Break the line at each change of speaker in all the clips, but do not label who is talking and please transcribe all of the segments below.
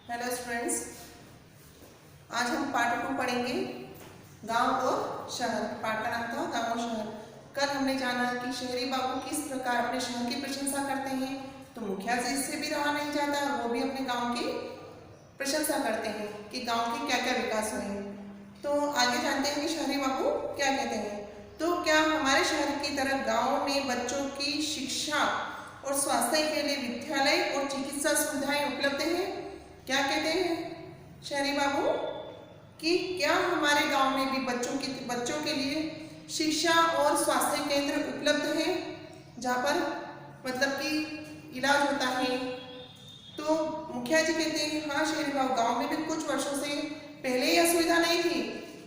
Hello students, आज हम part 2 पढ़ेंगे गांव और शहर। पार्ट का नाम था गांव और शहर। कल हमने जाना कि शहरी बाबू किस प्रकार अपने शहर की प्रशंसा करते हैं, तो मुखिया जी इससे भी रहा नहीं जाता और वो भी अपने गांव की प्रशंसा करते हैं कि गांव के क्या क्या विकास हुए हैं। तो आगे जानते हैं कि शहरी बाबू क्या कहते हैं। तो क्या हमारे शहर की तरह गाँव में बच्चों की शिक्षा और स्वास्थ्य के लिए विद्यालय और चिकित्सा सुविधाएं उपलब्ध हैं? क्या कहते हैं शहरी बाबू कि क्या हमारे गांव में भी बच्चों के लिए शिक्षा और स्वास्थ्य केंद्र उपलब्ध हैं, जहाँ पर मतलब कि इलाज होता है। तो मुखिया जी कहते हैं हाँ शहरी बाबू, गांव में भी कुछ वर्षों से पहले यह सुविधा नहीं थी,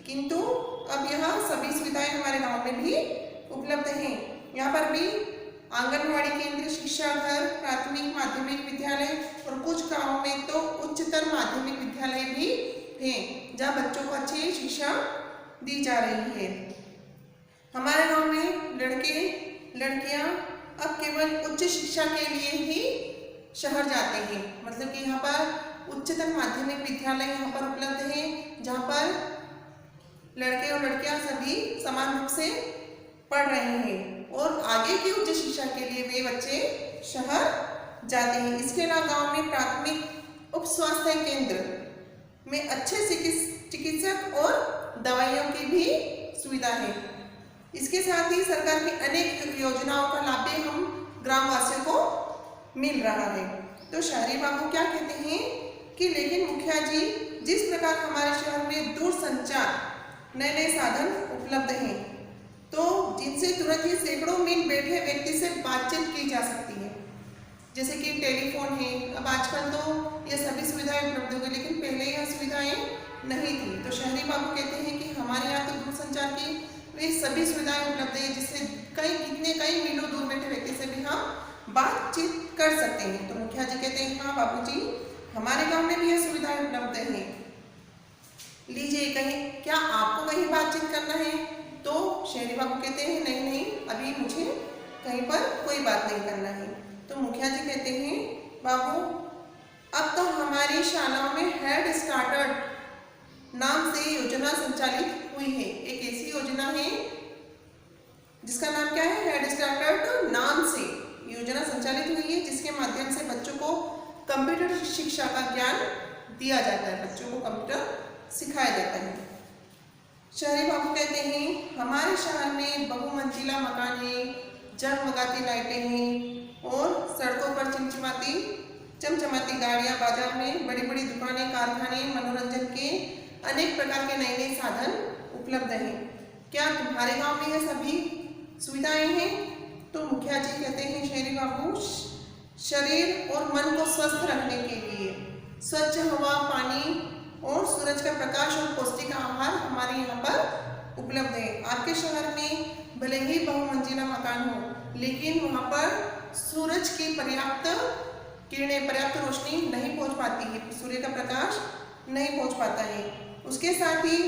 किंतु अब यह सभी सुविधाएं हमारे गांव में भी उपलब्ध हैं। यहाँ पर भी आंगनवाड़ी केंद्र, शिक्षा घर, प्राथमिक माध्यमिक विद्यालय और कुछ गांवों में तो उच्चतर माध्यमिक विद्यालय भी हैं, जहां बच्चों को अच्छी शिक्षा दी जा रही है। हमारे गांव में लड़के लड़कियां अब केवल उच्च शिक्षा के लिए ही शहर जाते हैं, मतलब कि यहाँ पर उच्चतर माध्यमिक विद्यालय यहाँ पर उपलब्ध है, जहाँ पर लड़के और लड़कियां सभी समान रूप से पढ़ रहे हैं और आगे की उच्च शिक्षा के लिए वे बच्चे शहर जाते हैं। इसके अलावा गांव में प्राथमिक उप स्वास्थ्य केंद्र में अच्छे चिकित्सक और दवाइयों की भी सुविधा है। इसके साथ ही सरकार की अनेक योजनाओं का लाभ भी हम ग्रामवासियों को मिल रहा है। तो शहरी बाबू क्या कहते हैं कि लेकिन मुखिया जी, जिस प्रकार हमारे शहर में दूरसंचार नए नए साधन उपलब्ध हैं, तो जिनसे तुरंत ही सैकड़ों मील बैठे व्यक्ति से बातचीत की जा सकती है, जैसे कि टेलीफोन है। अब आजकल तो ये सभी सुविधाएं उपलब्ध हो गई, लेकिन पहले यह सुविधाएं नहीं थी। तो शहरी बाबू कहते हैं कि हमारे यहाँ तो दूरसंचार की वे सभी सुविधाएं उपलब्ध है, जिससे कई मीलों दूर बैठे व्यक्ति से भी हम बातचीत कर सकते हैं। तो मुखिया जी कहते हैं हाँ बाबूजी, हमारे गाँव में भी यह सुविधाएं उपलब्ध है। लीजिए, कहीं क्या आपको कहीं बातचीत करना है? तो शहरी बाबू कहते हैं नहीं, अभी मुझे कहीं पर कोई बात नहीं करना है। तो मुखिया जी कहते हैं बाबू, अब तो हमारी शालाओं में हेड स्टार्टर नाम से योजना संचालित हुई है। एक ऐसी योजना है जिसका नाम क्या है, हेड स्टार्टर नाम से योजना संचालित हुई है, जिसके माध्यम से बच्चों को कंप्यूटर शिक्षा का ज्ञान दिया जाता है, बच्चों को कंप्यूटर सिखाया जाता है। शहरी बाबू कहते हैं हमारे शहर में बहुमंजिला मकान है, जगमगाती लाइटें हैं और सड़कों पर चमचमाती गाड़ियां, बाजार में बड़ी बड़ी दुकानें, कारखाने, मनोरंजन के अनेक प्रकार के नए नए साधन उपलब्ध हैं। क्या तुम्हारे गांव में ये सभी सुविधाएं हैं? तो मुखिया जी कहते हैं शहरी बाबू, शरीर और मन को स्वस्थ रखने के लिए स्वच्छ हवा, पानी और सूरज का प्रकाश और पौष्टिक आहार हमारे यहाँ पर उपलब्ध है। आपके शहर में भले ही बहुमंजिला मकान हो, लेकिन वहाँ पर सूरज की पर्याप्त किरणें, पर्याप्त रोशनी नहीं पहुँच पाती है, सूर्य का प्रकाश नहीं पहुँच पाता है। उसके साथ ही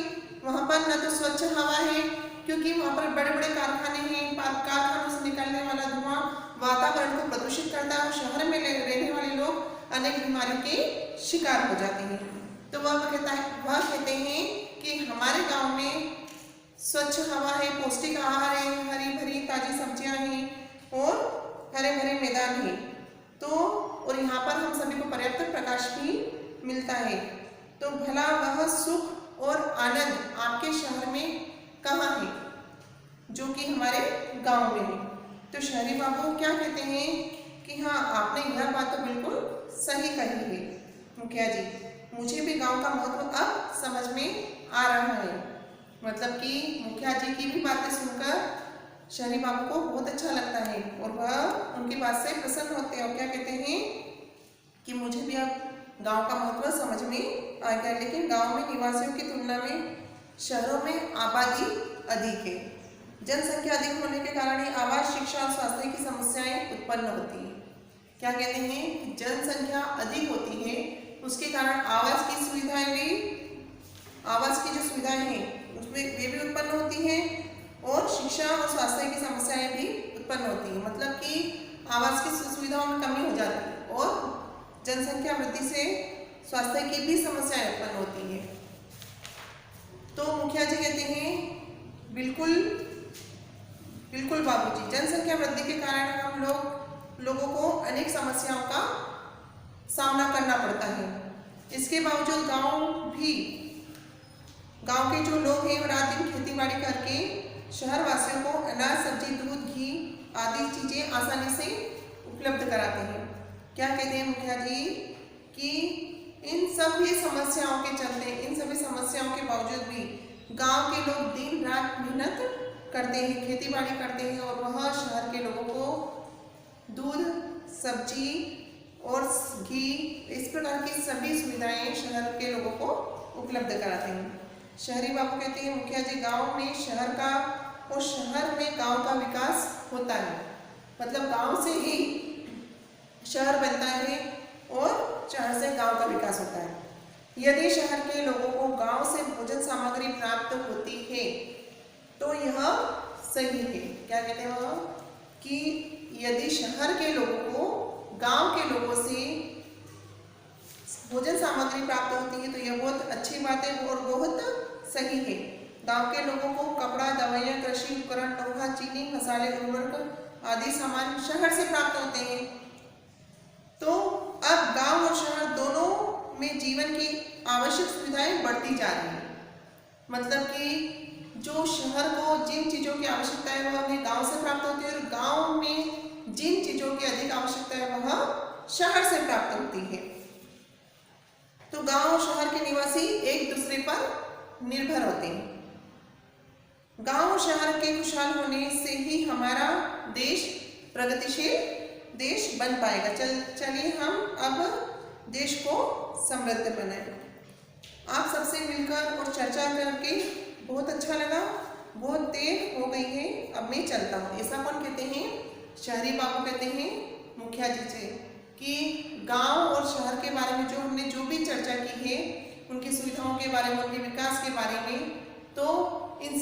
वहाँ पर न तो स्वच्छ हवा है, क्योंकि वहाँ पर बड़े बड़े कारखाने हैं, कारखानों से निकलने वाला धुआं वातावरण को प्रदूषित करता है और शहर में रहने वाले लोग अनेक बीमारियों के शिकार हो जाते हैं। तो वह कहते हैं कि हमारे गांव में स्वच्छ हवा है, पौष्टिक आहार है, हरी भरी ताजी सब्जियां हैं और हरे भरे मैदान हैं। तो और यहाँ पर हम सभी को पर्याप्त प्रकाश भी मिलता है। तो भला वह सुख और आनंद आपके शहर में कहाँ है, जो कि हमारे गांव में है? तो शहरी बाबू क्या कहते हैं कि हाँ, आपने यह बात तो बिल्कुल सही कही है मुखिया जी, मुझे भी गांव का महत्व अब समझ में आ रहा है। मतलब कि मुखिया जी की भी बातें सुनकर शहरी बाबू को बहुत अच्छा लगता है और वह उनकी बात से प्रसन्न होते हैं और क्या कहते हैं कि मुझे भी अब गांव का महत्व समझ में आ गया। लेकिन गांव में निवासियों की तुलना में शहरों में आबादी अधिक है। जनसंख्या अधिक होने के कारण ही आवास, शिक्षा और स्वास्थ्य की समस्याएं उत्पन्न होती हैं। क्या कहते हैं कि जनसंख्या अधिक होती है, उसके कारण आवास की जो सुविधाएं हैं उसमें वे भी उत्पन्न होती हैं और शिक्षा और स्वास्थ्य की समस्याएं भी उत्पन्न होती हैं। मतलब कि आवास की सुविधाओं में कमी हो जाती है और जनसंख्या वृद्धि से स्वास्थ्य की भी समस्याएं उत्पन्न होती है। तो मुखिया जी कहते हैं बिल्कुल बिल्कुल बाबूजी, जनसंख्या वृद्धि के कारण हम लोगों को अनेक समस्याओं का सामना करना पड़ता है। इसके बावजूद गांव के जो लोग हैं रात दिन खेती बाड़ी करके शहर वासियों को अनाज, सब्जी, दूध, घी आदि चीजें आसानी से उपलब्ध कराते हैं। क्या कहते हैं मुखिया जी कि इन सभी समस्याओं के चलते, इन सभी समस्याओं के बावजूद भी गांव के लोग दिन रात मेहनत करते हैं, खेती बाड़ी करते हैं और वह शहर के लोगों को दूध, सब्जी और घी इस प्रकार की सभी सुविधाएं शहर के लोगों को उपलब्ध कराते हैं। शहरी बाबू कहते हैं मुखिया जी गांव में शहर का और शहर में गांव का विकास होता है, मतलब गांव से ही शहर बनता है और शहर से गांव का विकास होता है। यदि शहर के लोगों को गांव से भोजन सामग्री प्राप्त होती है तो यह सही है। क्या कहते हैं वह कि यदि शहर के लोगों को गांव के लोगों से भोजन सामग्री प्राप्त होती है तो यह बहुत अच्छी बात है और बहुत सही है। गांव के लोगों को कपड़ा, दवाइयाँ, कृषि उपकरण, लोहा, चीनी, मसाले, उर्वरक आदि सामान शहर से प्राप्त होते हैं। तो अब गांव और शहर दोनों में जीवन की आवश्यक सुविधाएं बढ़ती जा रही हैं। मतलब कि जो शहर को जिन चीज़ों की आवश्यकता है वह हमें गांव से प्राप्त होती है और गांव में जिन चीज़ों की अधिक आवश्यकता है वह शहर से प्राप्त होती है। तो गांव और शहर के निवासी एक दूसरे पर निर्भर होते हैं। गांव और शहर के खुशहाल होने से ही हमारा देश प्रगतिशील देश बन पाएगा। चलिए हम अब देश को समृद्ध बनाएं। आप सबसे मिलकर और चर्चा करके बहुत अच्छा लगा। बहुत देर हो गई है, अब मैं चलता हूँ। ऐसा कौन कहते हैं? शहरी बाबू कहते हैं मुखिया जी से कि गांव और शहर के बारे में हमने जो भी चर्चा की है, उनकी सुविधाओं के बारे में, उनके विकास के बारे में, तो इन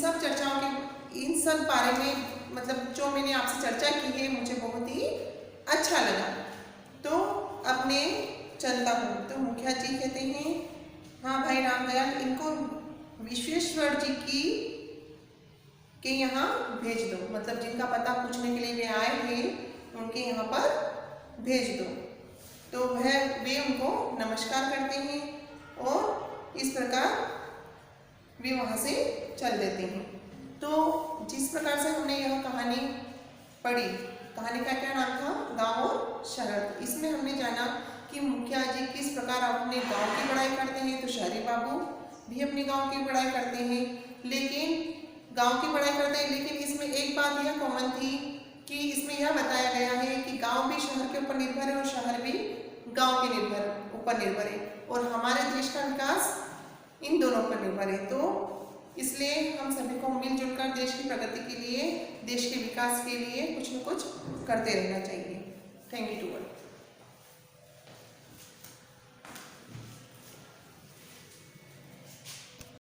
सब बारे में मतलब जो मैंने आपसे चर्चा की है मुझे बहुत ही अच्छा लगा। तो अब मैं चलता हूँ। तो मुखिया जी कहते हैं हाँ भाई रामदयाल, इनको विश्वेश्वर जी के यहाँ भेज दो, मतलब जिनका पता पूछने के लिए वे आए हैं उनके यहाँ पर भेज दो। तो वे उनको नमस्कार करते हैं और इस प्रकार वे वहाँ से चल देते हैं। तो जिस प्रकार से हमने यह कहानी पढ़ी, कहानी का क्या नाम था? गांव और शहर। इसमें हमने जाना कि मुखिया जी किस प्रकार अपने गांव की बड़ाई करते हैं, तो शहरी बाबू भी अपने गांव की बड़ाई करते हैं, लेकिन गांव की बड़ाई करते हैं। लेकिन इसमें एक बात यह कॉमन थी कि इसमें यह बताया गया है कि गांव भी शहर के ऊपर निर्भर है और शहर भी गांव के ऊपर निर्भर है और हमारे देश का विकास इन दोनों पर निर्भर है। तो इसलिए हम सभी को मिलजुल कर देश की प्रगति के लिए, देश के विकास के लिए कुछ न कुछ करते रहना चाहिए। Thank you to all.